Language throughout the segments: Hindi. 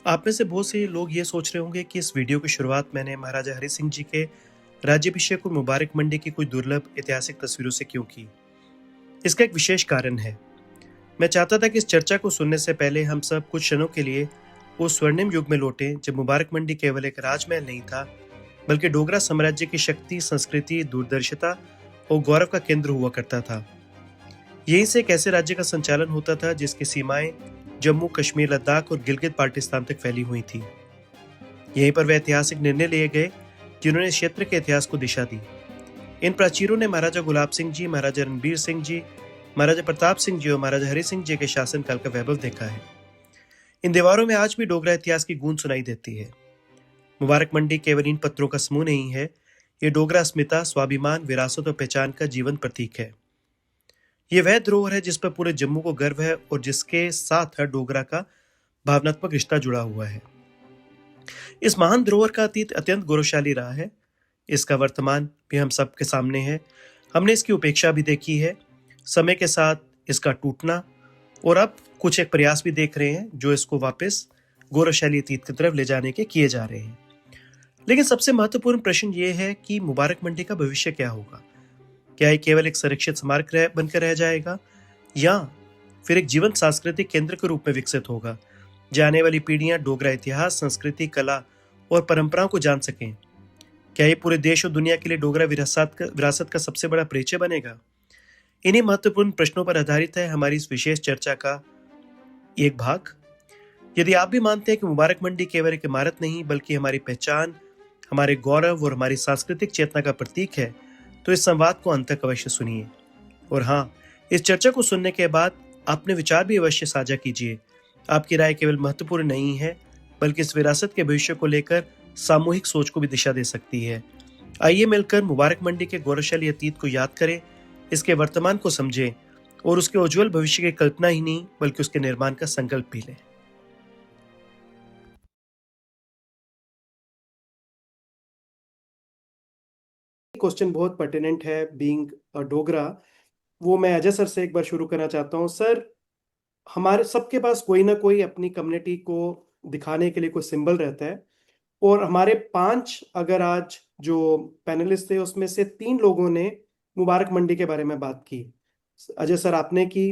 आप में से बहुत से लोग ये सोच रहे होंगे कि इस वीडियो की शुरुआत मैंने महाराजा हरि सिंह जी के राज्याभिषेक और मुबारक मंडी की कुछ दुर्लभ ऐतिहासिक तस्वीरों से क्यों की। इसका एक विशेष कारण है। मैं चाहता था कि इस चर्चा को सुनने से पहले हम सब कुछ क्षणों के लिए उस स्वर्णिम युग में लौटें जब मुबारक मंडी केवल एक राजमहल नहीं था, बल्कि डोगरा साम्राज्य की शक्ति, संस्कृति, दूरदर्शिता और गौरव का केंद्र हुआ करता था। यहीं से एक ऐसे राज्य का संचालन होता था जिसकी सीमाएं जम्मू कश्मीर, लद्दाख और गिलगित बाल्टिस्तान तक फैली हुई थी। यहीं पर वे ऐतिहासिक निर्णय लिए गए जिन्होंने क्षेत्र के इतिहास को दिशा दी। इन प्राचीरों ने महाराजा गुलाब सिंह जी, महाराजा रणबीर सिंह जी, महाराजा प्रताप सिंह जी और महाराजा हरि सिंह जी के शासनकाल का वैभव देखा है। इन दीवारों में आज भी डोगरा इतिहास की गूंज सुनाई देती है। मुबारक मंडी केवल इन पत्रों का समूह नहीं है, ये डोगरा अस्मिता, स्वाभिमान, विरासत और पहचान का जीवन प्रतीक है। ये वह धरोहर है जिस पर पूरे जम्मू को गर्व है और जिसके साथ हर डोगरा का भावनात्मक रिश्ता जुड़ा हुआ है। इस महान धरोहर का अतीत अत्यंत गौरवशाली रहा है। इसका वर्तमान भी हम सबके सामने है। हमने इसकी उपेक्षा भी देखी है, समय के साथ इसका टूटना, और अब कुछ एक प्रयास भी देख रहे हैं जो इसको वापस गौरवशाली अतीत की तरफ ले जाने के किए जा रहे हैं। लेकिन सबसे महत्वपूर्ण प्रश्न ये है कि मुबारक मंडी का भविष्य क्या होगा। क्या ये केवल एक संरक्षित स्मारक बनकर रह जाएगा या फिर एक जीवंत सांस्कृतिक केंद्र के रूप में विकसित होगा, जहाँ आने वाली पीढ़ियां डोगरा इतिहास, संस्कृति, कला और परंपराओं को जान सकें। क्या ये पूरे देश और दुनिया के लिए डोगरा विरासत का सबसे बड़ा परिचय बनेगा। इन्हीं महत्वपूर्ण प्रश्नों पर आधारित है हमारी इस विशेष चर्चा का एक भाग। यदि आप भी मानते हैं कि मुबारक मंडी केवल एक इमारत नहीं बल्कि हमारी पहचान, हमारे गौरव और हमारी सांस्कृतिक चेतना का प्रतीक है, तो इस संवाद को अंत तक अवश्य सुनिए। और हाँ, इस चर्चा को सुनने के बाद अपने विचार भी अवश्य साझा कीजिए। आपकी राय केवल महत्वपूर्ण नहीं है बल्कि इस विरासत के भविष्य को लेकर सामूहिक सोच को भी दिशा दे सकती है। आइए मिलकर मुबारक मंडी के गौरवशाली अतीत को याद करें, इसके वर्तमान को समझें और उसके उज्जवल भविष्य की कल्पना ही नहीं बल्कि उसके निर्माण का संकल्प भी लें। क्वेश्चन बहुत पर्टिनेंट है, बीइंग अ डोगरा। वो मैं अजय सर से एक बार शुरू करना चाहता हूँ। सर, हमारे सबके पास कोई ना कोई अपनी कम्युनिटी को दिखाने के लिए कोई सिंबल रहता है, और हमारे 5 अगर आज जो पैनलिस्ट थे उसमें से 3 लोगों ने मुबारक मंडी के बारे में बात की। अजय सर आपने की,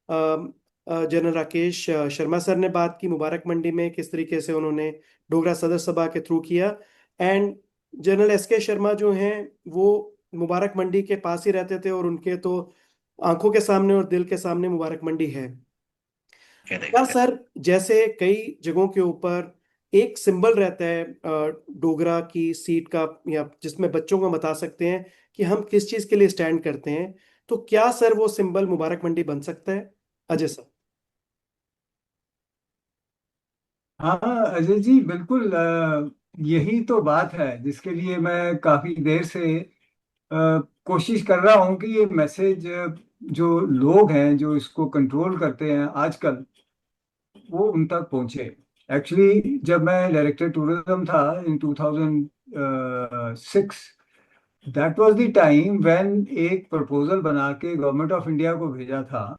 जनरल राकेश शर्मा सर ने बात की मुबारक मंडी में किस तरीके से उन्होंने डोगरा सदर सभा के थ्रू किया, एंड जनरल एस के शर्मा जो हैं वो मुबारक मंडी के पास ही रहते थे और उनके तो आंखों के सामने और दिल के सामने मुबारक मंडी है। क्या सर, जैसे कई जगहों के ऊपर एक सिंबल रहता है डोगरा की सीट का, या जिसमें बच्चों को बता सकते हैं कि हम किस चीज के लिए स्टैंड करते हैं, तो क्या सर वो सिंबल मुबारक मंडी बन सकता है? अजय सर। हाँ अजय जी, बिल्कुल। यही तो बात है जिसके लिए मैं काफी देर से कोशिश कर रहा हूँ कि ये मैसेज जो लोग हैं जो इसको कंट्रोल करते हैं आजकल, वो उन तक पहुँचे। एक्चुअली जब मैं डायरेक्टर टूरिज्म था इन 2006, that was the time when एक प्रपोजल बना के गवर्नमेंट ऑफ इंडिया को भेजा था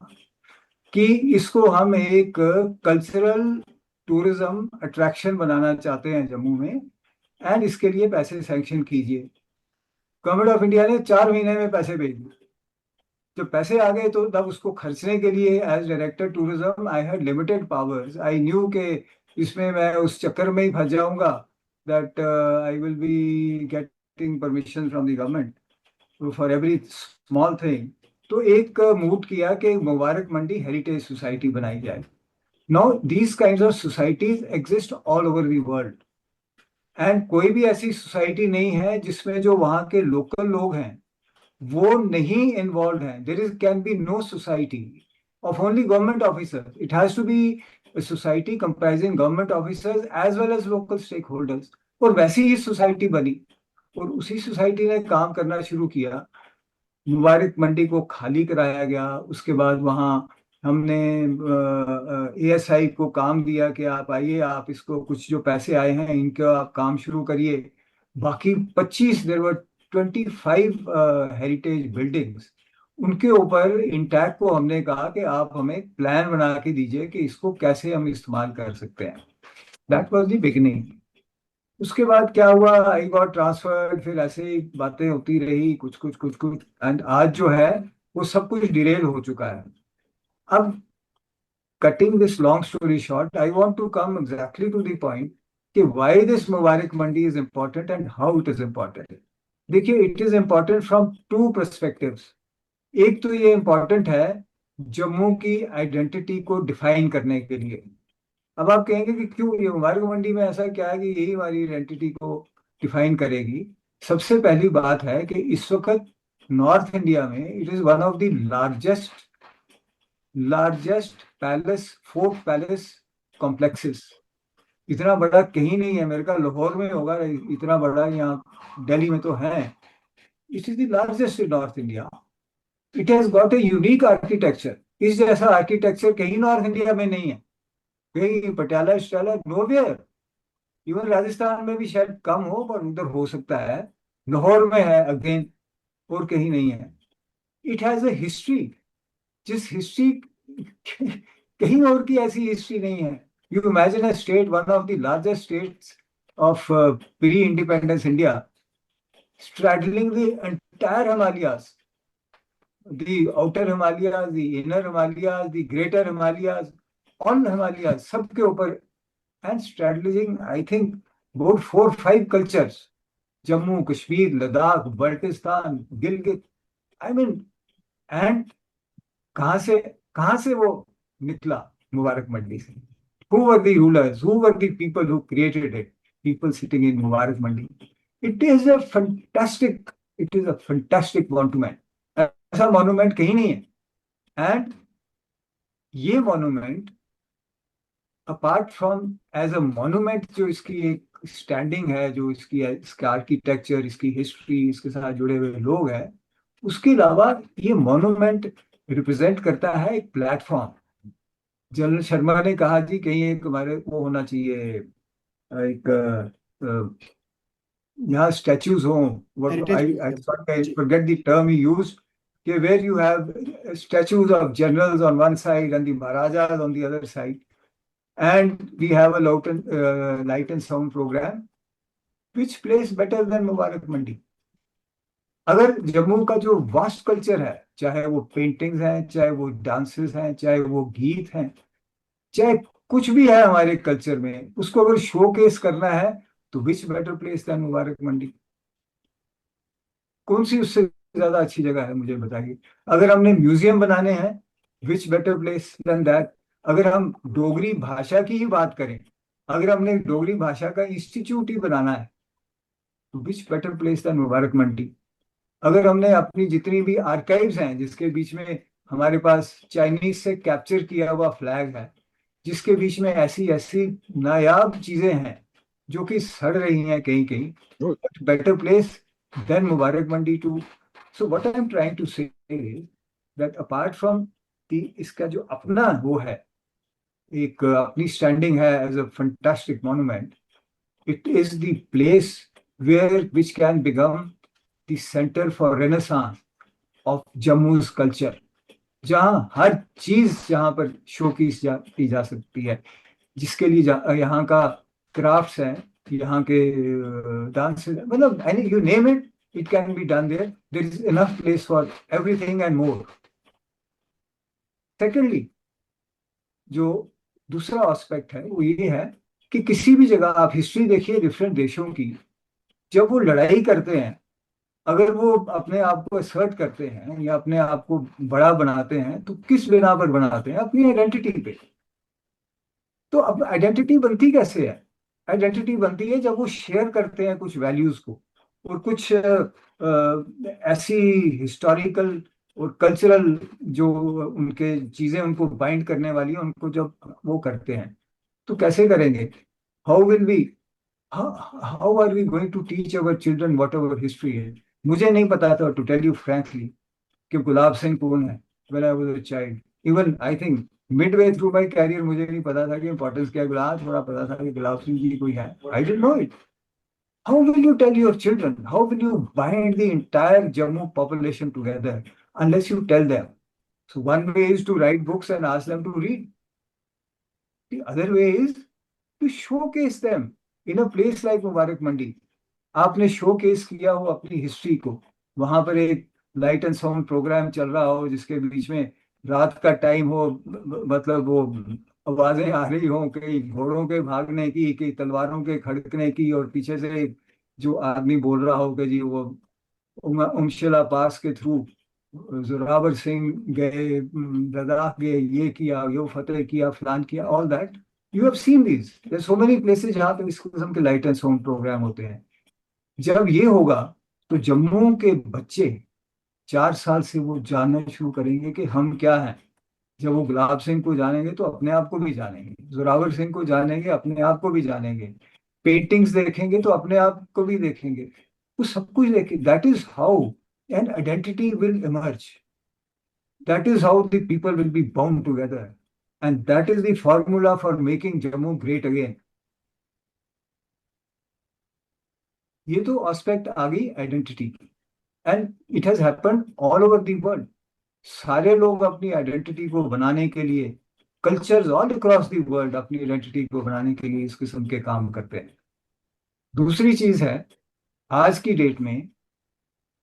कि इसको हम एक कल्चरल टूरिज्म अट्रैक्शन बनाना चाहते हैं जम्मू में, एंड इसके लिए पैसे सैंक्शन कीजिए। गवर्नमेंट ऑफ इंडिया ने 4 महीने में पैसे भेज दिए। जब पैसे आ गए तो तब उसको खर्चने के लिए as director tourism I had limited powers. I knew के इसमें मैं उस चक्कर में ही फंस जाऊंगा, that I will be getting permission from the government for every small thing. तो एक मूव किया कि मुबारक मंडी हेरिटेज सोसाइटी बनाई जाए। Now these kinds of societies exist all over the world, and कोई भी ऐसी सोसाइटी नहीं है जिसमें जो वहाँ के लोकल लोग हैं वो नहीं इन्वॉल्व हैं। There is can be no society of only government officers, it has to be society comprising government officers as well as local stake holders. और वैसी ही सोसाइटी बनी और उसी सोसाइटी ने काम करना शुरू किया। मुबारक मंडी को खाली कराया गया। उसके बाद वहाँ हमने एएसआई को काम दिया कि आप आइए, आप इसको कुछ जो पैसे आए हैं इनका आप काम शुरू करिए। बाकी 25 देर वर 25 हेरिटेज बिल्डिंग्स, उनके ऊपर इंटैक्ट को हमने कहा कि आप हमें प्लान बना के दीजिए कि इसको कैसे हम इस्तेमाल कर सकते हैं। That was the beginning. उसके बाद क्या हुआ, आई गॉट ट्रांसफर्ड, फिर ऐसे ही बातें होती रही, कुछ कुछ कुछ कुछ, एंड आज जो है वो सब कुछ डिरेल हो चुका है। अब cutting this long story short, I want to come exactly to the point कि why this Mubarak Mandi is important and how it is important. देखिए, it is important from two perspectives. एक तो ये important है जम्मू की आइडेंटिटी को डिफाइन करने के लिए। अब आप कहेंगे कि क्यों, ये मुबारक मंडी में ऐसा क्या है कि यही हमारी आइडेंटिटी को डिफाइन करेगी। सबसे पहली बात है कि इस वक्त नॉर्थ इंडिया में it is one of the largest palace, fort palace complexes. इतना बड़ा कहीं नहीं है, मेरे ख्याल लाहौर में होगा, इतना बड़ा यहाँ दिल्ली में तो है। It is the largest in north India. It has got a unique architecture. इस जैसा आर्किटेक्चर कहीं नॉर्थ इंडिया में नहीं है, कहीं पटियाला स्टाइला नोवेयर। इवन राजस्थान में भी शायद कम हो, पर उधर हो सकता है। लाहौर में है अगेन, और कहीं नहीं है। इट हैज ए हिस्ट्री, जिस हिस्ट्री कहीं और की ऐसी हिस्ट्री नहीं है। You imagine a state, one of the largest states of pre independence India, straddling the entire Himalayas, the outer Himalayas, the inner Himalayas, the greater Himalayas, all Himalayas, सबके ऊपर, and straddling, I think, about 4 5 cultures, Jammu Kashmir, Ladakh, Baltistan, Gilgit, I mean, and कहाँ से वो निकला, मुबारक मंडी से। Who were the rulers? Who were the people who created it? People sitting in Mubarak Mandi. It is a fantastic, it is a fantastic monument. ऐसा monument कहीं नहीं है। And ये monument, apart from as a monument, जो इसकी एक स्टैंडिंग है, जो इसका आर्किटेक्चर, इसकी हिस्ट्री, इसके साथ जुड़े हुए लोग हैं, उसके अलावा ये मोनूमेंट रिप्रेजेंट करता है एक प्लेटफॉर्म। जनरल शर्मा ने कहा जी कहीं एक हमारे वो होना चाहिए, एक यहाँ स्टैच्यूज हों, what I I forget the term he used, कि where you have statues of generals on one side and the Maharajas on the other side, and we have a light and sound programme, which place better than Mubarak Mandi. अगर जम्मू का जो वास्ट कल्चर है, चाहे वो पेंटिंग्स हैं, चाहे वो डांसेस हैं, चाहे वो गीत हैं, चाहे कुछ भी है हमारे कल्चर में, उसको अगर शोकेस करना है तो विच बेटर प्लेस देन मुबारक मंडी। कौन सी उससे ज्यादा अच्छी जगह है, मुझे बताइए। अगर हमने म्यूजियम बनाने हैं, विच बेटर प्लेस देन दैट। अगर हम डोगरी भाषा की ही बात करें, अगर हमने डोगरी भाषा का इंस्टीट्यूट ही बनाना है, तो विच better place than Mubarak Mandi. अगर हमने अपनी जितनी भी आर्काइव्स हैं, जिसके बीच में हमारे पास चाइनीज से कैप्चर किया हुआ फ्लैग है, जिसके बीच में ऐसी ऐसी नायाब चीजें हैं जो कि सड़ रही हैं कहीं कहीं, better place than Mubarak Mandi too. So what I am trying to say that apart from इसका जो अपना वो है, एक अपनी स्टैंडिंग है as a fantastic monument, it is the place where which can become the centre for renaissance of Jammu's culture, जहाँ हर चीज जहाँ पर शो की जा सकती है, जिसके लिए यहाँ का क्राफ्ट्स हैं, यहाँ के डांस, मतलब any you name it, it can be done there. There is enough place for everything and more. Secondly, जो दूसरा एस्पेक्ट है वो ये है कि किसी भी जगह आप हिस्ट्री देखिए डिफरेंट देशों की, जब वो लड़ाई करते हैं, अगर वो अपने आप को असर्ट करते हैं या अपने आप को बड़ा बनाते हैं, तो किस बिना पर बनाते हैं? अपनी आइडेंटिटी पे। तो अब आइडेंटिटी बनती कैसे है? आइडेंटिटी बनती है जब वो शेयर करते हैं कुछ वैल्यूज को, और कुछ ऐसी हिस्टोरिकल और कल्चरल जो उनके चीजें उनको बाइंड करने वाली है, उनको जब वो करते हैं, तो कैसे करेंगे? How will be, how are we going to teach our children what our history है? मुझे नहीं पता था, टू टेल यू फ्रैंकली, कि गुलाब सिंह कौन है when I was a child. Even I think midway through my career मुझे नहीं पता था कि इंपॉर्टेंस क्या है गुलाब, थोड़ा पता था कि गुलाब सिंह जी कोई है, I didn't know it. How will you tell your children, how will you bind the entire Jammu population together unless you tell them? So one way is to write books and ask them to read. The other way is to showcase them in a place like Mubarak Mandi. आपने शोकेस किया हो अपनी हिस्ट्री को, वहां पर एक लाइट एंड साउंड प्रोग्राम चल रहा हो जिसके बीच में रात का टाइम हो, मतलब वो आवाजें आ रही हो कहीं घोड़ों के भागने की, कहीं तलवारों के खड़कने की, और पीछे से जो आदमी बोल रहा हो कि जी वो उमशिला पास के थ्रू जोरावर सिंह गए, लद्दाख गए, ये किया, यो फतेह किया, फलान किया, all that you have seen these. There so many places जहाँ पे इस किस्म के लाइट एंड साउंड प्रोग्राम होते हैं. जब ये होगा तो जम्मू के बच्चे 4 साल से वो जानना शुरू करेंगे कि हम क्या हैं. जब वो गुलाब सिंह को जानेंगे तो अपने आप को भी जानेंगे, जोरावर सिंह को जानेंगे अपने आप को भी जानेंगे, पेंटिंग्स देखेंगे तो अपने आप को भी देखेंगे, वो सब कुछ देखेंगे. That is how an identity will emerge. That is how the people will be bound together, and that is the formula for making Jammu great again. ये तो एस्पेक्ट आ गई आइडेंटिटी की, and it has happened all over the world. सारे लोग अपनी आइडेंटिटी को बनाने के लिए, cultures all across the world अपनी आइडेंटिटी को बनाने के लिए इस किस्म के काम करते हैं. दूसरी चीज है, आज की डेट में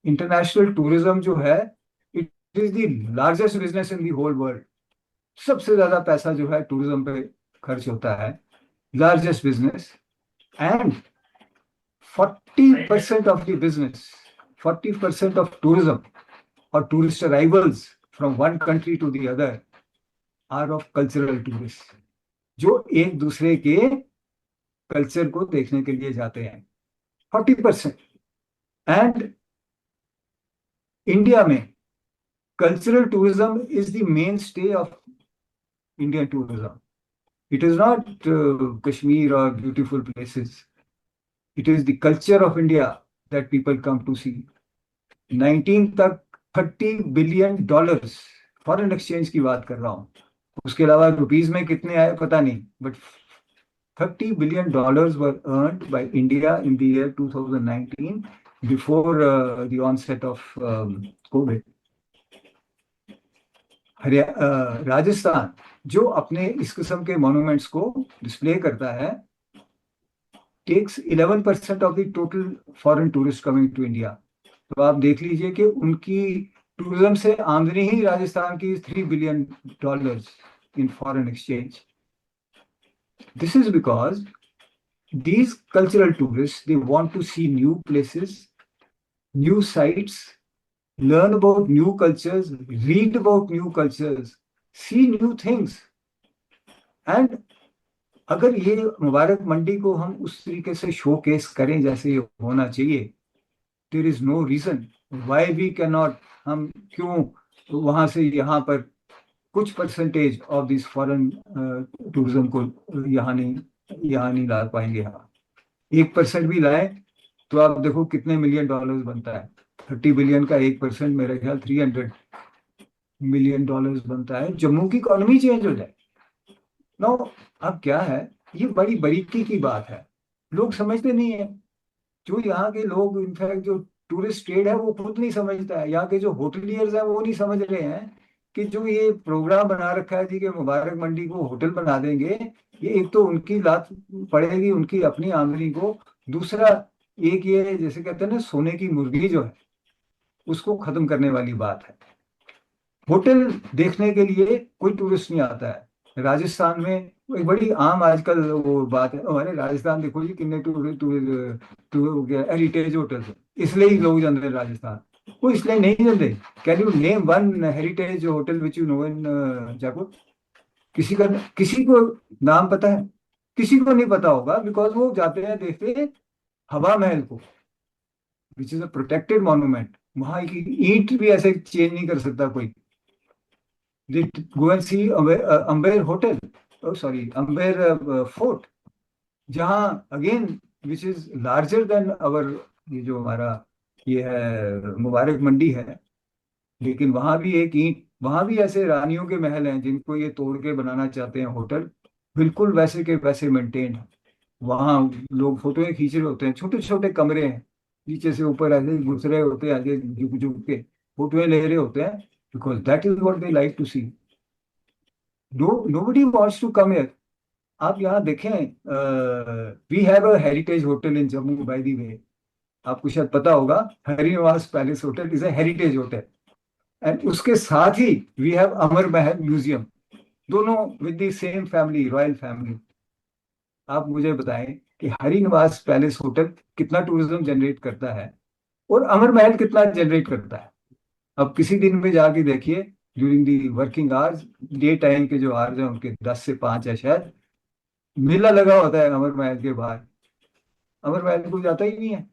इंटरनेशनल टूरिज्म जो है, it is the largest business in the whole world. सबसे ज्यादा पैसा जो है टूरिज्म पे खर्च होता है, largest business. And 40% of the business, 40% of tourism or tourist arrivals from one country to the other are of cultural tourists, जो एक दूसरे के कल्चर को देखने के लिए जाते हैं. 40%. एंड इंडिया में cultural tourism is the mainstay of Indian tourism. It is not Kashmir और beautiful places. It is the culture of India that people come to see. 19 तक $30 billion फॉरेन एक्सचेंज की बात कर रहा हूँ. उसके अलावा रुपीज में कितने आए पता नहीं, but $30 billion were earned by India in the year 2019 before the onset of COVID. Rajasthan जो अपने इस किस्म के मॉन्यूमेंट्स को डिस्प्ले करता है, takes 11% of the total foreign tourists coming to India. तो आप देख लीजिए कि उनकी टूरिज्म से आमदनी ही राजस्थान की $3 billion in foreign exchange. This is because these cultural tourists, they want to see new places, new sites, learn about new cultures, read about new cultures, see new things. And अगर ये मुबारक मंडी को हम उस तरीके से शोकेस करें जैसे ये होना चाहिए, there is no reason why we can not. हम क्यों वहां से यहाँ पर कुछ percentage of this foreign tourism को यहाँ नहीं ला पाएंगे. यहाँ 1% भी लाए तो आप देखो कितने $million बनता है. 30 बिलियन का 1% मेरे ख्याल $300 million बनता है. जम्मू की इकोनॉमी चेंज हो जाए. नो, अब क्या है, ये बड़ी बारीकी की बात है, लोग समझते नहीं है. जो यहाँ के लोग, इनफैक्ट जो टूरिस्ट ट्रेड है वो खुद नहीं समझता है. यहाँ के जो होटलियर्स हैं वो नहीं समझ रहे हैं कि जो ये प्रोग्राम बना रखा है जी कि मुबारक मंडी को होटल बना देंगे, ये एक तो उनकी लात पड़ेगी उनकी अपनी आमदनी को. दूसरा, एक ये जैसे कहते हैं ना सोने की मुर्गी जो है, उसको खत्म करने वाली बात है. होटल देखने के लिए कोई टूरिस्ट नहीं आता है. राजस्थान में एक बड़ी आम आजकल वो बात है, हमारे राजस्थान देखो जी कितने हेरिटेज होटल है, इसलिए ही लोग जाते हैं राजस्थान. वो इसलिए नहीं जाते. Can you name one heritage hotel which you know इन जयपुर? किसी को नाम पता है? किसी को नहीं पता होगा, बिकॉज वो जाते हैं देखते हैं हवा महल को, which is a protected monument. वहां की ईंट भी ऐसे चेंज नहीं कर सकता कोई. They go and see Amber Hotel, oh sorry, Amber Fort, जहाँ again which is larger than our ये जो हमारा ये है मुबारक मंडी है, लेकिन वहाँ भी एक ईंट, वहाँ भी ऐसे रानियों के महल हैं जिनको ये तोड़ के बनाना चाहते हैं होटल, बिल्कुल वैसे के वैसे मेंटेन है. वहाँ लोग फोटोएं खींच रहे होते हैं, छोटे छोटे कमरे हैं, नीचे से ऊपर ऐसे घुस रहे होते हैं, ऐसे झुक झुक के फोटोएं ले रहे होते हैं, because that is what they like to see. Nobody wants to come here. आप यहाँ देखें, we have a heritage hotel in Jammu by the way, आपको शायद पता होगा। Harinivas palace hotel is a heritage hotel, and उसके साथ ही we have Amar Mahal museum, दोनों with the same family, royal family. आप मुझे बताएं कि हरिनिवास पैलेस होटल कितना टूरिज्म जनरेट करता है और अमर महल कितना जनरेट करता है। अब किसी दिन में जाके देखिए, during the working hours, day time के जो आवर्स हैं उनके 10 से 5 है शायद, मेला लगा होता है अमर महल के बाहर, अमर महल को जाता ही नहीं है।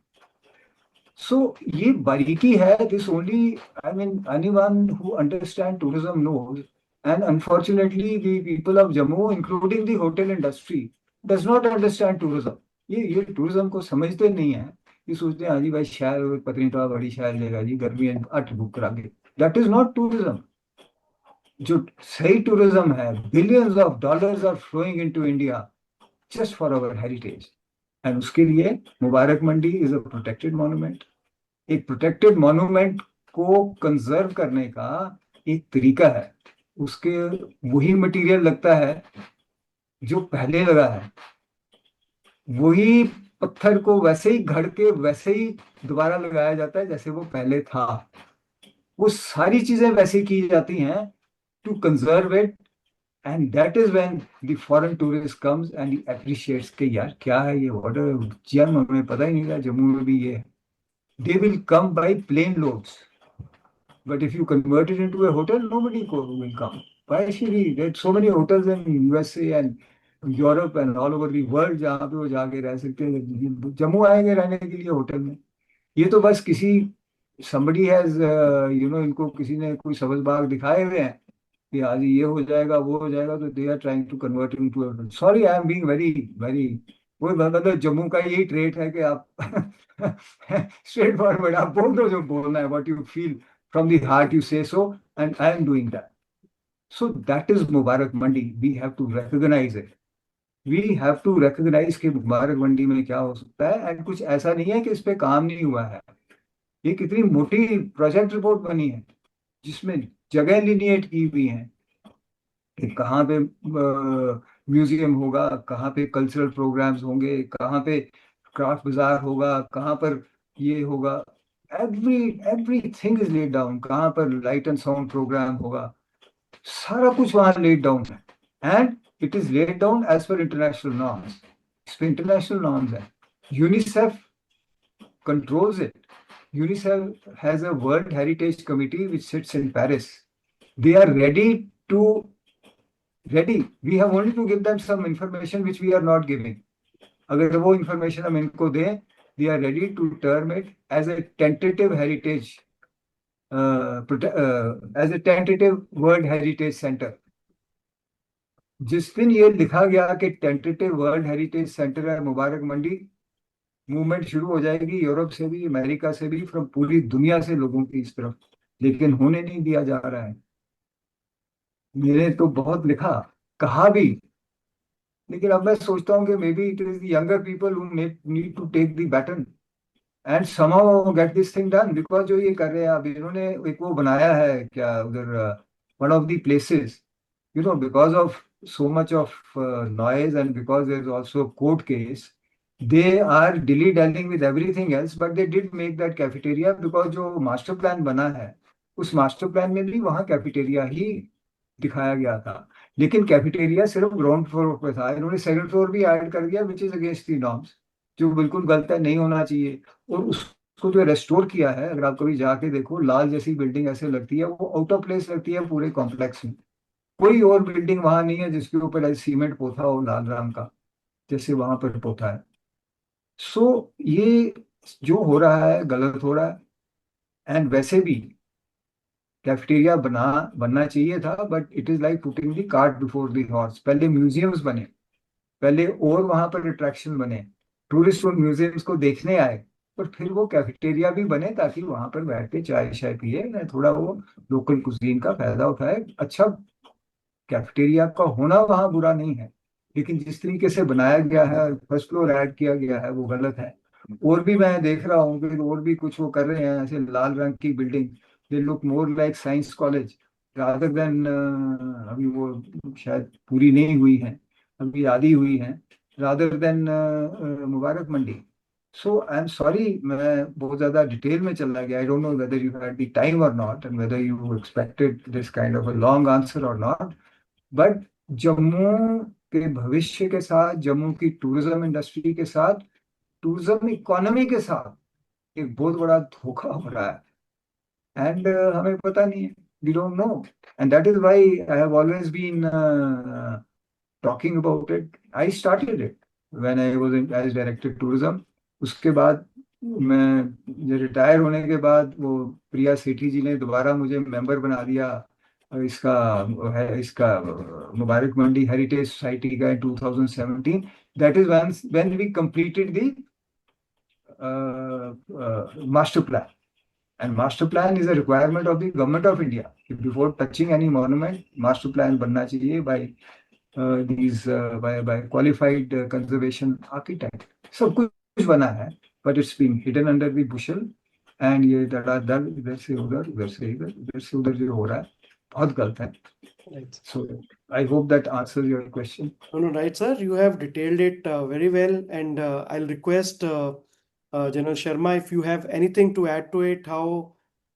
सो ये बारीकी है, this only, I mean anyone who understand tourism knows, and unfortunately the people of Jammu including the hotel industry does not understand tourism. ये टूरिज्म को समझते नहीं है। ये सोचते हैं हाँ जी भाई शहर पत्नीटॉप बड़ी शहर लेगा जी, गर्मी है 8 बुक करा के। That is not tourism. जो सही टूरिज्म है, billions of dollars are flowing into India just for our heritage, and उसके लिए Mubarak Mandi is a protected monument. एक प्रोटेक्टेड मॉन्यूमेंट को कंजर्व करने का एक तरीका है, उसके वही मटेरियल लगता है जो पहले लगा है, वही पत्थर को वैसे ही घड़ के वैसे ही दोबारा लगाया जाता है जैसे वो पहले था। वो सारी चीजें वैसे की जाती हैं to conserve it, and that is when the foreign tourist comes and he appreciates कि यार क्या है ये वाटर जेम, हमें पता ही नहीं था जम्मू में भी ये है। They will come by plane loads, but if you convert it into a hotel, nobody will come. Why should he? There's so many hotels in USA and Europe and all over the world जहाँ पे वो जाके रह सकते हैं। जम्मू आएंगे रहने के लिए होटल में? ये तो बस किसी somebody has इनको किसी ने कोई सब्ज बाग दिखाए हुए हैं कि आज ये हो जाएगा वो हो जाएगा, तो they are trying to convert into a hotel. Sorry, I am being very very, वो मतलब जम्मू का यही ट्रेट है कि आप स्ट्रेट फॉरवर्ड आप बोल दो जो बोलना है, what you feel from the heart, you say so, and I am doing that. So that is Mubarak Mandi. We have to recognize it. We have to recognize कि मुबारक मंडी में क्या हो सकता है, एंड कुछ ऐसा नहीं है कि इस पे काम नहीं हुआ है। ये कितनी मोटी प्रोजेक्ट रिपोर्ट बनी है जिसमें जगह लिनिएट की हुई है कि कहाँ पे म्यूजियम होगा, कहाँ पे कल्चरल प्रोग्राम्स होंगे, कहाँ पे क्राफ्ट बाजार होगा, कहाँ पर ये होगा। Every everything is laid down, कहाँ पर लाइट एंड साउंड प्रोग्राम होगा, सारा कुछ वहां लेड डाउन है, and it is laid down as per international norms. इस पे इंटरनेशनल नॉर्म्स है। UNICEF controls it. UNICEF has a World Heritage Committee which sits in Paris. They are ready. We have only to give them some information which we are not giving. अगर वो information हम इनको दें, they are ready to term it as a tentative heritage, as a tentative World Heritage Center. जिस दिन ये लिखा गया कि टेंटेटिव वर्ल्ड हेरिटेज सेंटर है मुबारक मंडी, मूवमेंट शुरू हो जाएगी यूरोप से भी, अमेरिका से भी, फ्रॉम पूरी दुनिया से लोगों की इस तरफ। लेकिन होने नहीं दिया जा रहा है। मैंने तो बहुत लिखा, कहा भी, लेकिन अब मैं सोचता हूँ कि maybe it is the younger people who need to take the baton and somehow get this thing done. Because जो ये कर रहे हैं, अब इन्होंने एक वो बनाया है क्या उधर, one of the places, because of so much of noise and because there's also a court case, they are dilly-dallying with everything else, but they did make that cafeteria because जो मास्टर प्लान बना है, उस मास्टर प्लान में भी वहाँ कैफेटेरिया ही दिखाया गया था। लेकिन कैफेटेरिया सिर्फ ग्राउंड फ्लोर पे था, इन्होंने सेकंड फ्लोर भी ऐड कर दिया, which is against the norms, जो बिल्कुल गलत है, नहीं होना चाहिए। और उसको जो रेस्टोर किया है, अगर आप कभी जाके देखो, लाल जैसी बिल्डिंग ऐसे लगती है, वो आउट ऑफ प्लेस लगती है पूरे कॉम्प्लेक्स में। कोई और बिल्डिंग वहां नहीं है जिसके ऊपर ऐसे सीमेंट पोता हो लाल रंग का, जैसे वहां पर पोता है। सो ये जो हो रहा है गलत हो रहा है। एंड वैसे भी कैफेटेरिया बनना चाहिए था, but it is like putting the cart before the horse. पहले म्यूजियम्स बने, पहले और वहां पर अट्रैक्शन बने, टूरिस्ट उन म्यूजियम्स को देखने आए, और फिर वो कैफेटेरिया भी बने ताकि वहां पर बैठ के चाय शाय पिए, थोड़ा वो लोकल कुजीन का फायदा उठाए। अच्छा, कैफेटेरिया का होना वहां बुरा नहीं है, लेकिन जिस तरीके से बनाया गया है, फर्स्ट फ्लोर ऐड किया गया है, वो गलत है। और भी मैं देख रहा हूँ कि और भी कुछ वो कर रहे हैं, ऐसे लाल रंग की building, they look more like science college rather than, अभी वो शायद पूरी नहीं हुई है, अभी आदी हुई हैं, rather than Mubarak Mandi. So I am sorry, मैं बहुत ज़्यादा डिटेल में चला गया. I don't know whether you had the time और not, and whether you expected this kind of a long answer और नॉट. बट जम्मू के भविष्य के साथ, जम्मू की टूरिज्म इंडस्ट्री के साथ, टूरिज्म इकोनॉमी के साथ एक बहुत बड़ा धोखा हो रहा है. एंड हमें पता नहीं है, we don't know. And that is why I have always been talking about it. I started it when I was as director tourism. उसके बाद मैं रिटायर होने के बाद वो प्रिया सेठी जी ने दोबारा मुझे मेंबर बना दिया इसका इसका मुबारक मंडी हेरिटेज सोसाइटी का in 2017. That is when we completed the master plan. And master plan is a requirement of the government of India. Before touching any monument, master plan बनना चाहिए by qualified conservation architect. सब कुछ बना है, but it's been hidden under the bushel. And ये धड़ाधड़ इधर से उधर, उधर से इधर, इधर से उधर जो हो रहा है, बहुत गलत है. Right. So I hope that answers your question. No, right, sir. You have detailed it very well, and I'll request General Sharma if you have anything to add to it. How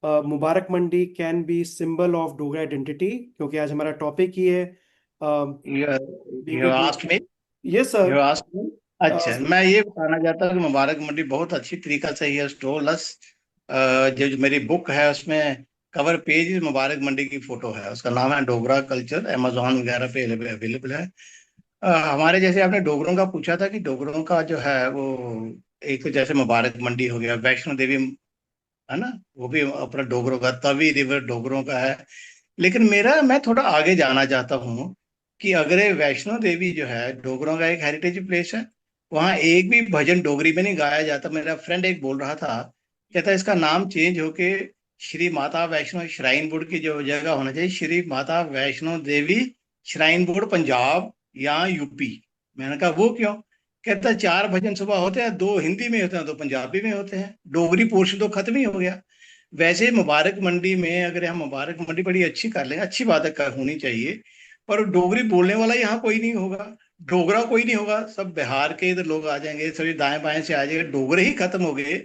Mubarak Mandi can be symbol of Dogra identity, क्योंकि आज हमारा टॉपिक ही है. You asked me? Yes, sir. You asked me? अच्छा, मैं ये बताना चाहता हूँ कि मुबारक मंडी बहुत अच्छी तरीका से ही टोल अस. जो मेरी बुक है उसमें कवर पेज मुबारक मंडी की फोटो है. उसका नाम है डोगरा कल्चर. अमेजोन वगैरह पे अवेलेबल है. हमारे जैसे आपने डोगरों का पूछा था कि डोगरों का जो है वो एक तो जैसे मुबारक मंडी हो गया, वैष्णो देवी है ना, वो भी अपना डोगरों का, तवी रिवर डोगरों का है. लेकिन मैं थोड़ा आगे जाना चाहता हूँ कि अगर ये वैष्णो देवी जो है डोगरों का एक हेरिटेज प्लेस है, वहाँ एक भी भजन डोगरी में नहीं गाया जाता. मेरा फ्रेंड एक बोल रहा था, कहता इसका नाम चेंज होके श्री माता वैष्णो श्राइन बोर्ड की जो जगह होना चाहिए, श्री माता वैष्णो देवी श्राइन बोर्ड पंजाब या यूपी. मैंने कहा वो क्यों? कहता 4 भजन सुबह होते हैं, 2 हिंदी में होते हैं, 2 पंजाबी में होते हैं, डोगरी पोर्शन तो खत्म ही हो गया. वैसे मुबारक मंडी में अगर हम मुबारक मंडी बड़ी अच्छी कर लेंगे, अच्छी बात है, होनी चाहिए, पर डोगरी बोलने वाला यहाँ कोई नहीं होगा, डोगरा कोई नहीं होगा. सब बिहार के इधर लोग आ जाएंगे, सभी दाएं बाएं से आ जाएंगे, डोगरे ही खत्म हो गए.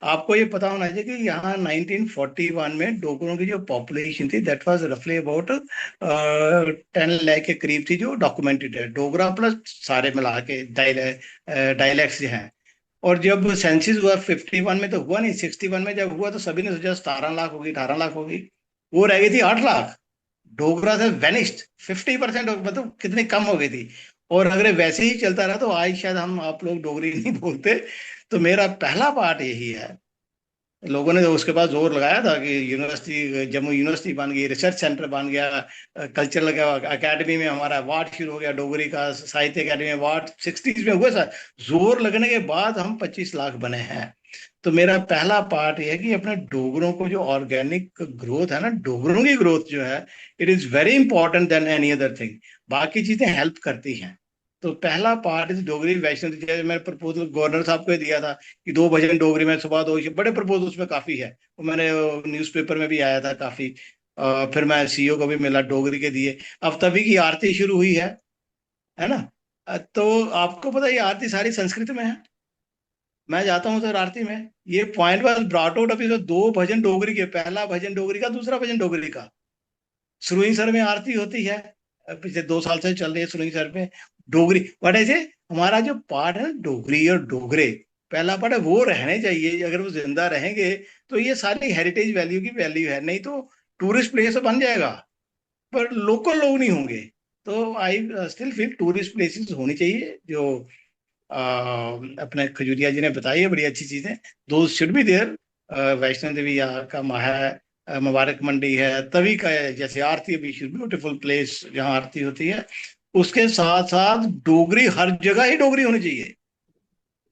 आपको ये पता होना चाहिए कि यहाँ 1941 में डोगरों की जो पॉपुलेशन थी दैट वाज रफली अबाउट 10 लाख के करीब थी, जो डॉक्यूमेंटेड है. डोगरा प्लस सारे मिला के डायलैक्ट्स हैं. और जब सेंसिस हुआ 51 में तो हुआ नहीं, 61 में जब हुआ तो सभी ने सोचा 17 लाख होगी, 18 लाख होगी, वो रह गई थी 8 लाख. डोगरा से वेनिस्ड 50%, मतलब कितनी कम हो गई थी. और अगर वैसे ही चलता रहा तो आज शायद हम आप लोग डोगरी नहीं बोलते. तो मेरा पहला पार्ट यही है. लोगों ने उसके बाद जोर लगाया था कि यूनिवर्सिटी, जम्मू यूनिवर्सिटी बन गई, रिसर्च सेंटर बन गया, कल्चरल अकेडमी में हमारा अवार्ड शुरू हो गया, डोगरी का साहित्य अकेडमी अवार्ड 60s में हुआ. सर जोर लगने के बाद हम 25 लाख बने हैं. तो मेरा पहला पार्ट यह है कि अपने डोगरों को जो ऑर्गेनिक ग्रोथ है ना, डोगरों की ग्रोथ जो है, it is very important then any other thing. बाकी चीजें हेल्प करती हैं. तो पहला पार्ट इज डोगरी वैष्णो. जैसे मैंने प्रपोजल गवर्नर साहब को दिया था कि 2 भजन डोगरी में सुबह 2, बड़े प्रपोजल उसमें काफी है, वो मैंने न्यूज़पेपर में भी आया था काफी. फिर मैं सीईओ को भी मिला, डोगरी के दिए. अब तभी की आरती शुरू हुई है ना. तो आपको पता है ये आरती सारी संस्कृत में है. मैं जाता हूँ सर आरती में, ये पॉइंट वाज ब्रॉट आउट. अभी तो 2 भजन डोगरी के, पहला भजन डोगरी का, दूसरा भजन डोगरी का. सुरुई सर में आरती होती है, पिछले 2 साल से चल रही है सुरुई सर में डोगरी. बट ऐसे हमारा जो पार्ट है डोगरी और डोगरे, पहला पार्ट है, वो रहने चाहिए. अगर वो जिंदा रहेंगे तो ये सारी हेरिटेज वैल्यू की वैल्यू है. नहीं तो टूरिस्ट प्लेस बन जाएगा पर लोकल लोग नहीं होंगे. तो I still feel tourist places होनी चाहिए. जो अपने खजूरिया जी ने बताई है, बड़ी अच्छी चीजें, दो should be there. Vaishno Devi यहाँ का है, मुबारक मंडी है, तभी का है, जैसे आरती भी ब्यूटीफुल प्लेस जहाँ आरती होती है. उसके साथ साथ डोगरी हर जगह ही डोगरी होनी चाहिए,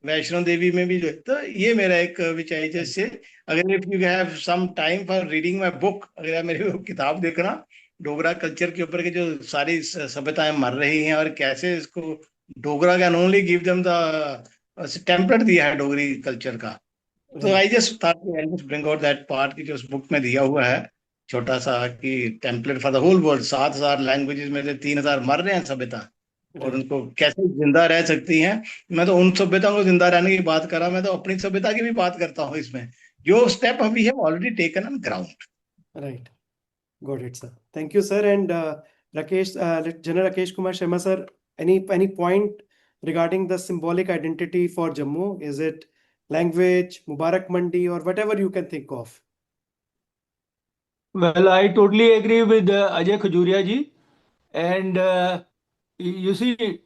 वैष्णो देवी में भी. तो ये मेरा एक विचार है. जैसे अगर if you have some time for reading my book, अगर आप मेरी किताब देखना डोगरा कल्चर के ऊपर के जो सारी सभ्यताएं मर रही हैं और कैसे इसको Dogra can only give them the template दिया है डोगरी कल्चर का. तो I just thought bring out that part की जो उस बुक में दिया हुआ है छोटा सा, कि template for the whole world. 7,000 languages में से 3,000 मर रहे हैं सभ्यता. और उनको कैसे जिंदा रह सकती हैं। मैं तो उन सभ्यताओं को जिंदा रहने की बात कर रहा, मैं तो अपनी सभ्यता की भी बात करता हूँ इसमें, जो step we have already taken on ground. Right. Got it, sir. Thank you, sir. And Rakesh, General Rakesh Kumar Sharma, sir, any point regarding the symbolic identity for Jammu? Is it language, Mubarak Mandi, or whatever you can think of? Well, I totally agree with Ajay Khajuria ji. And you see,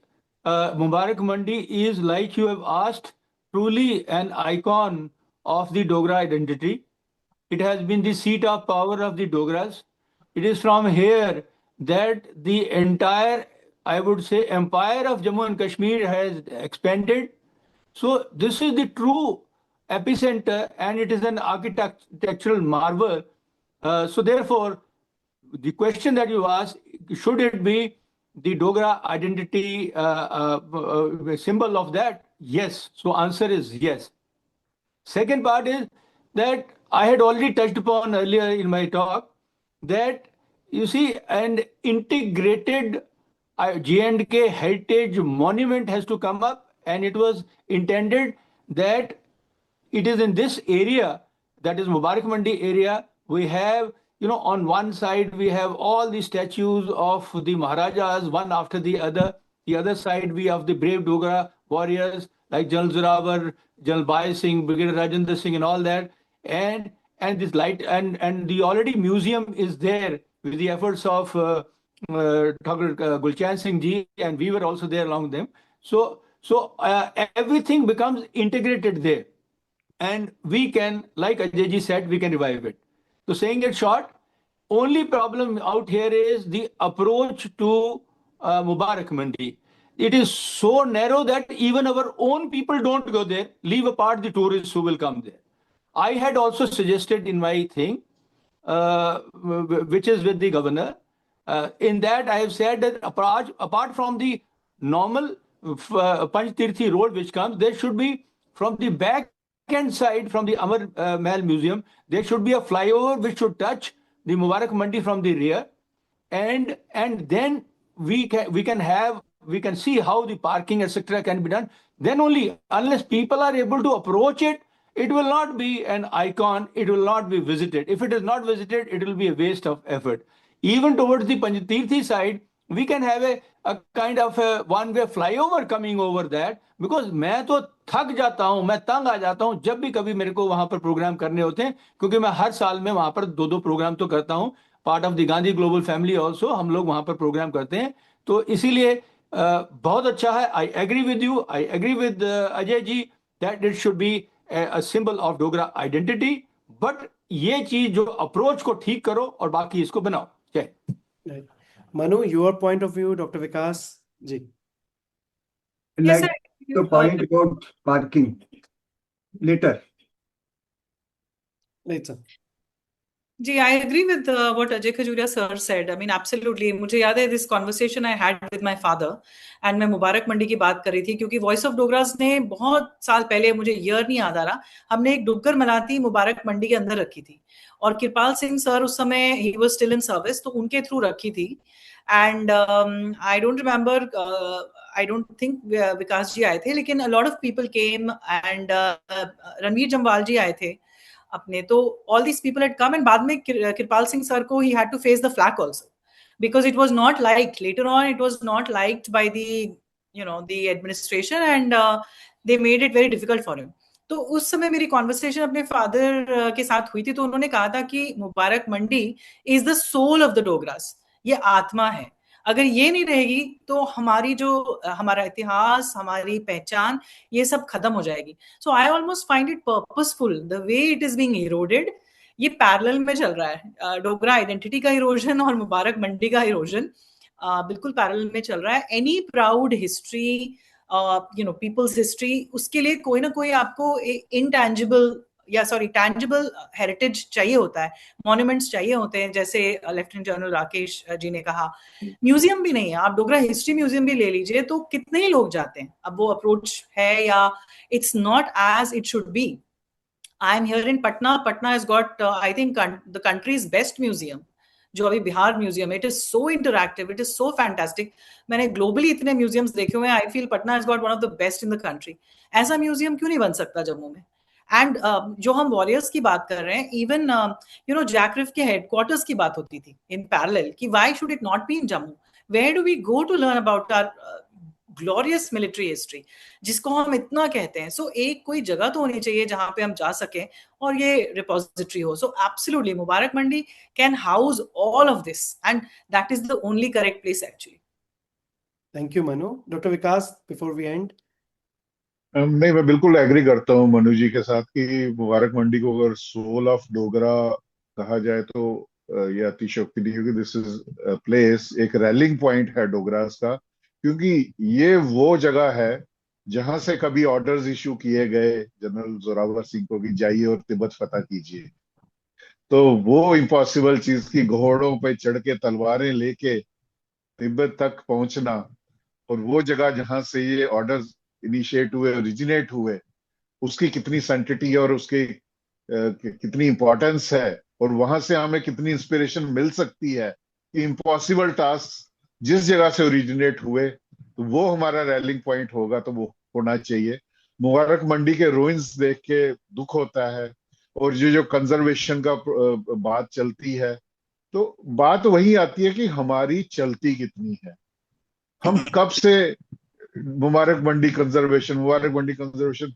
Mubarak Mandi is, like you have asked, truly an icon of the Dogra identity. It has been the seat of power of the Dogras. It is from here that the entire, I would say, empire of Jammu and Kashmir has expanded. So this is the true epicenter, and it is an architectural marvel. So therefore, the question that you asked, should it be the Dogra identity symbol of that? Yes. So answer is yes. Second part is that I had already touched upon earlier in my talk that you see an integrated J&K heritage monument has to come up, and it was intended that it is in this area, that is Mubarak Mandi area, we have, on one side we have all the statues of the Maharajas, one after the other. The other side we have the brave Dogra warriors like Jal Zorawar, Jal Bhai Singh, Brigadier Rajendra Singh, and all that. And this light and the already museum is there with the efforts of Dr. Gulchan Singh ji, and we were also there along with them. So everything becomes integrated there. And we can, like Ajay ji said, we can revive it. So saying it short, only problem out here is the approach to Mubarak Mandi. It is so narrow that even our own people don't go there, leave apart the tourists who will come there. I had also suggested in my thing, which is with the governor, in that I have said that apart from the normal Panch Tirthi road which comes, there should be from the back end side, from the Amar Mahal Museum, there should be a flyover which should touch the Mubarak Mandi from the rear, and then we can see how the parking etc. can be done. Then only, unless people are able to approach it, it will not be an icon, it will not be visited. If it is not visited, it will be a waste of effort. Even towards the Panchtirthi side, we can have a kind of a one-way flyover coming over that, because मैं तो थक जाता हूं, मैं तंग आ जाता हूं जब भी कभी मेरे को वहां पर प्रोग्राम करने होते हैं, क्योंकि मैं हर साल में वहां पर 2-2 प्रोग्राम तो करता हूं, part of the Gandhi global family also हम लोग वहां पर प्रोग्राम करते हैं. तो इसीलिए बहुत अच्छा है. I agree with you, I agree with Ajay ji that it should be a symbol of Dogra identity, but ये चीज जो अप्रोच को ठीक करो और बाकी इसको बनाओ. जय. Manu, your point of view, Dr. Vikas ji. Like sir. the point about parking later. Right, sir. Ji, I agree with what Ajay Khajuria sir said. I mean, absolutely. मुझे याद है this conversation I had with my father, and मैं मुबारक मंडी की बात कर रही थी, क्योंकि वॉइस ऑफ डोगरास ने बहुत साल पहले, मुझे ईयर नहीं याद आ रहा, हमने एक डुग्गर मनाती मुबारक मंडी के अंदर रखी थी, और कृपाल सिंह सर उस समय he was still in service, तो उनके थ्रू रखी थी. And I don't remember, I don't think विकास जी आए थे, लेकिन a lot of people came, and Ranveer Jamwal जी आए थे अपने, तो all these people had come, and बाद में कृपाल सिंह सर को he had to face the flak also, because it was not liked. Later on, it was not liked by the administration, and they made it very difficult for him. तो उस समय मेरी कॉन्वर्सेशन अपने फादर के साथ हुई थी, तो उन्होंने कहा था कि Mubarak Mandi is the soul of the Dogras, ये आत्मा है. अगर ये नहीं रहेगी तो हमारा इतिहास, हमारी पहचान, ये सब खत्म हो जाएगी. So I almost find it purposeful the way it is being eroded. ये पैरेलल में चल रहा है, डोगरा आइडेंटिटी का इरोजन और मुबारक मंडी का इरोजन बिल्कुल पैरेलल में चल रहा है. Any proud history, people's history, उसके लिए कोई ना कोई आपको टैंजिबल हेरिटेज चाहिए होता है, मॉन्यूमेंट्स चाहिए होते हैं. जैसे लेफ्टिनेंट जनरल राकेश जी ने कहा, म्यूजियम भी नहीं है. आप डोगरा हिस्ट्री म्यूजियम भी ले लीजिए, तो कितने ही लोग जाते हैं. अब वो अप्रोच है या it's not as it should be. I am here in Patna. Patna has got I think the country's best museum. जो अभी Bihar museum, it is so interactive, it is so fantastic. मैंने ग्लोबली इतने म्यूजियम्स देखे हुए हैं, I feel Patna has got one of the best in the country. ऐसा म्यूजियम क्यों नहीं बन सकता जम्मू में? एंड जो हम वॉरियर्स की बात कर रहे हैं, इवन जैकरिफ के हेडक्वार्टर्स की बात होती थी इन पैरेलल कि why should it not be in Jammu? Where do we go to learn about our glorious military history जिसको हम इतना कहते हैं? सो एक कोई जगह तो होनी चाहिए जहां पे हम जा सकें और ये रिपोजिटरी हो. So absolutely Mubarak Mandi can house all of this and that is the only correct place actually. Thank you Manu. Doctor Vikas, before we end. नहीं, मैं बिल्कुल एग्री करता हूँ मनु जी के साथ कि मुबारक मंडी को अगर सोल ऑफ डोगरा कहा जाए तो ये अतिशयोक्ति नहीं होगी. दिस इज प्लेस, एक रैलिंग पॉइंट है डोगरास का, क्योंकि ये वो जगह है जहां से कभी ऑर्डर्स इशू किए गए जनरल जोरावर सिंह को कि जाइए और तिब्बत फतह कीजिए. तो वो इम्पॉसिबल चीज की घोड़ों पे चढ़ के तलवारें लेके तिब्बत तक पहुंचना, और वो जगह जहां से ये ऑर्डर्स इनिशिएट हुए, ओरिजिनेट हुए, उसकी कितनी सेंटिटी और उसकी कितनी इंपॉर्टेंस है, और वहां से हमें कितनी इंस्पिरेशन मिल सकती है कि इम्पॉसिबल टास्क जिस जगह से ओरिजिनेट हुए तो वो हमारा रैलिंग पॉइंट होगा, तो वो होना चाहिए. मुबारक मंडी के रूइंस देख के दुख होता है, और जो कंजर्वेशन का बात चलती है, तो बात वही आती है कि हमारी चलती कितनी है. हम कब से मुबारक मंडी कंजर्वेशन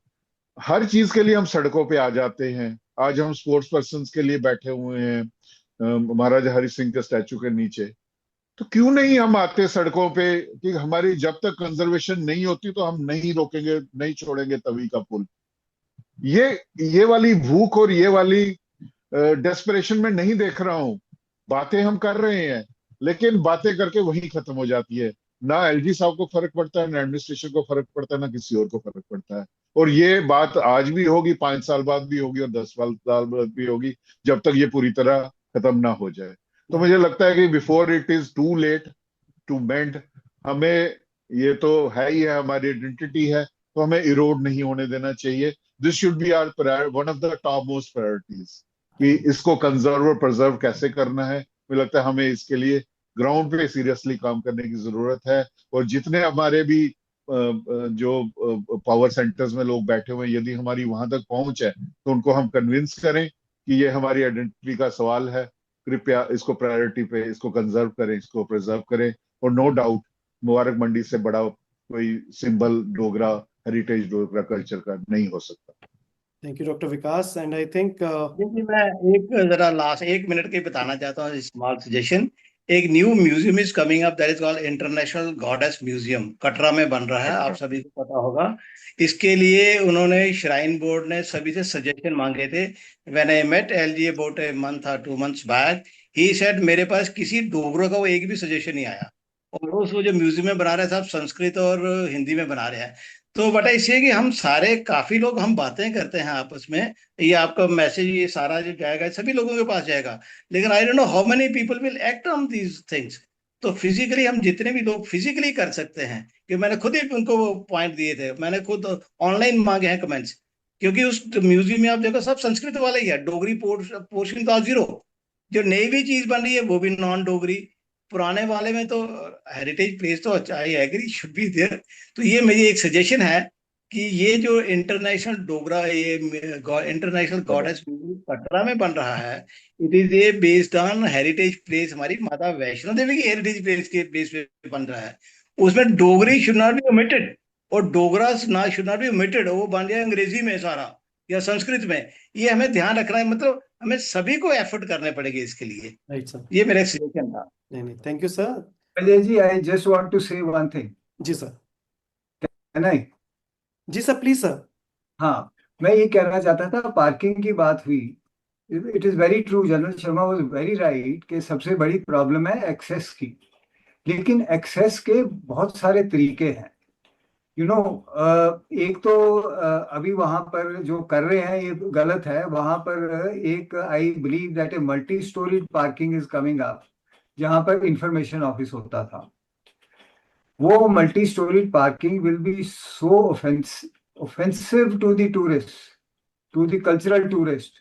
हर चीज के लिए हम सड़कों पे आ जाते हैं. आज हम स्पोर्ट्स पर्सन के लिए बैठे हुए हैं महाराजा हरि सिंह के स्टैचू के नीचे, तो क्यों नहीं हम आते सड़कों पे कि हमारी जब तक कंजर्वेशन नहीं होती तो हम नहीं रोकेंगे, नहीं छोड़ेंगे तवी का पुल. ये वाली भूख और ये वाली डेस्परेशन में नहीं देख रहा हूं. बातें हम कर रहे हैं, लेकिन बातें करके वहीं खत्म हो जाती है. ना एलजी साहब को फर्क पड़ता है, ना एडमिनिस्ट्रेशन को फर्क पड़ता है, ना किसी और को फर्क पड़ता है. और ये बात आज भी होगी, 5 साल बाद भी होगी, और 10 साल बाद भी होगी, जब तक ये पूरी तरह खत्म ना हो जाए. तो मुझे लगता है कि before it is too late to mend, हमें, ये तो है ही है, हमारी आइडेंटिटी है, तो हमें इरोड नहीं होने देना चाहिए. This should be hour one of the top most priorities कि इसको कंजर्व और प्रिजर्व कैसे करना है. मुझे लगता है हमें इसके लिए ग्राउंड पे सीरियसली काम करने की जरूरत है. और जितने हमारे भी जो पावर सेंटर्स में लोग बैठे हुए हैं, यदि हमारी वहां तक पहुंच है तो उनको हम कन्विंस करें कि ये हमारी आइडेंटिटी का सवाल है, कृपया इसको प्रायोरिटी पे, इसको कंजर्व करें, इसको प्रिजर्व करें. और नो डाउट मुबारक मंडी से बड़ा कोई symbol Dogra heritage, Dogra culture का नहीं हो सकता. Thank you doctor Vikas. And I think देखिए, मैं एक जरा लास्ट 1 मिनट के बताना चाहता हूँ, स्मॉल सजेशन. एक new museum is coming up, that is called international goddess museum. Katra में बन रहा है, आप सभी को पता होगा. इसके लिए उन्होंने, श्राइन बोर्ड ने सभी से सजेशन मांगे थे. When I met LG about a month और 2 months बैक, ही सेड मेरे पास किसी डोगरों का वो एक भी सजेशन नहीं आया, और वो जो म्यूजियम में बना रहे थे, सब संस्कृत और हिंदी में बना रहे हैं. तो बट ऐसे कि हम सारे काफी लोग हम बातें करते हैं आपस में, ये आपका मैसेज, ये सारा जो जाएगा सभी लोगों के पास जाएगा, लेकिन आई don't know how many people will act on these things. तो फिजिकली हम जितने भी लोग फिजिकली कर सकते हैं, कि मैंने खुद ही उनको पॉइंट दिए थे, मैंने खुद ऑनलाइन मांगे हैं कमेंट्स, क्योंकि उस म्यूजियम में आप देखो सब संस्कृत वाले ही है, डोगरी पोर्शन तो जीरो. जो नई भी चीज बन रही है वो भी नॉन डोगरी. पुराने वाले में तो हेरिटेज प्लेस तो I agree should be there. तो ये मेरी एक सजेशन है कि ये जो इंटरनेशनल डोगरा, ये इंटरनेशनल गॉडेस कटरा में बन रहा है, it is a based on heritage place, हमारी माता वैष्णो देवी की हेरिटेज प्लेस के बेस पे बन रहा है. उसमें Dogri should not be omitted, और डोगरा ना शुड नॉट बी ओमिटेड. वो बन जाए अंग्रेजी में सारा या संस्कृत में. ये हमें ध्यान रखना है, मतलब हमें सभी को एफर्ट करने पड़ेंगे इसके लिए. Right sir. ये मेरा सजेशन था. नहीं, thank you sir. Ajay ji, I just want to say one thing. जी सर. नहीं, जी सर, प्लीज सर. हाँ, मैं ये कहना चाहता था, पार्किंग की बात हुई. It is very true, general Sharma was very right कि सबसे बड़ी प्रॉब्लम है एक्सेस की. लेकिन एक्सेस के बहुत सारे तरीके हैं. एक तो अभी वहां पर जो कर रहे हैं ये गलत है. वहां पर एक, I believe that a multi storied parking is coming up, जहां पर इंफॉर्मेशन ऑफिस होता था. वो multi storied parking will be so offensive to the tourist, to the cultural tourist,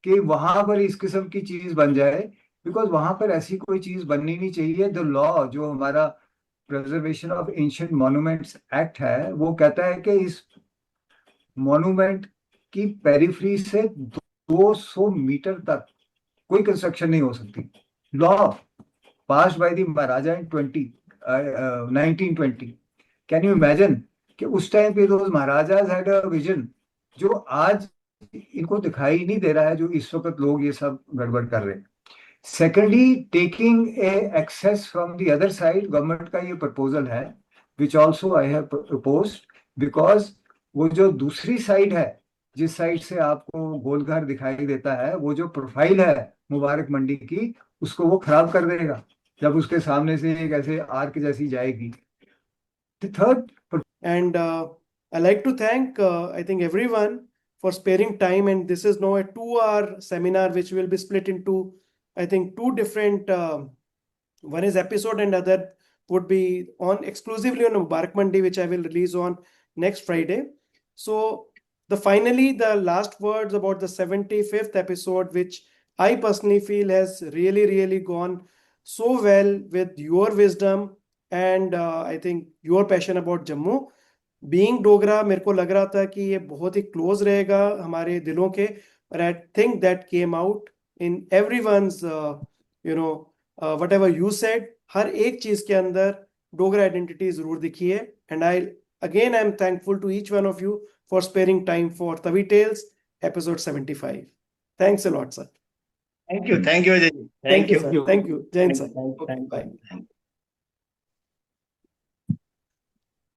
कि वहां पर इस किस्म की चीज बन जाए बिकॉज वहां पर ऐसी कोई चीज बननी नहीं चाहिए। द लॉ जो हमारा preservation of ancient monuments act है वो कहता है कि इस मॉन्यूमेंट की पेरिफेरी से 200 मीटर तक कोई कंस्ट्रक्शन नहीं हो सकती। Law passed by the Maharaja in 1920। Can you imagine कि उस टाइम पे those Maharaja's had a vision जो आज इनको दिखाई नहीं दे रहा है, जो इस वक्त लोग ये सब गड़बड़ कर रहे हैं। Secondly, taking a access from the other side, government का ये प्रपोजल है which also I have proposed, because वो जो दूसरी साइड है जिस साइड से आपको गोलघर दिखाई देता है, वो जो प्रोफाइल है मुबारक मंडी की, उसको वो खराब कर देगा जब उसके सामने से एक ऐसे आर्क जैसी जाएगी। The third, And I like to thank, I think, everyone for sparing time. And this is now a 2-hour seminar, which will be split into, I think, two different. One is episode, and other would be on exclusively on Mubarak Mandi, which I will release on next Friday. So the last words about the 75th episode, which I personally feel has really gone so well with your wisdom and I think your passion about Jammu. Being Dogra, मेरे को लग रहा था कि ये बहुत ही क्लोज रहेगा हमारे दिलों के, और I think that came out in everyone's whatever you said, हर एक चीज के अंदर डोगरा आइडेंटिटी जरूर दिखी है। And I am thankful to each one of you for sparing time for Tavi Tales episode 75. Thanks a lot, sir. Thank you, Ajay ji. Thank you, sir. Thank you. Jain, sir. Thank you. Okay, bye. Thank you.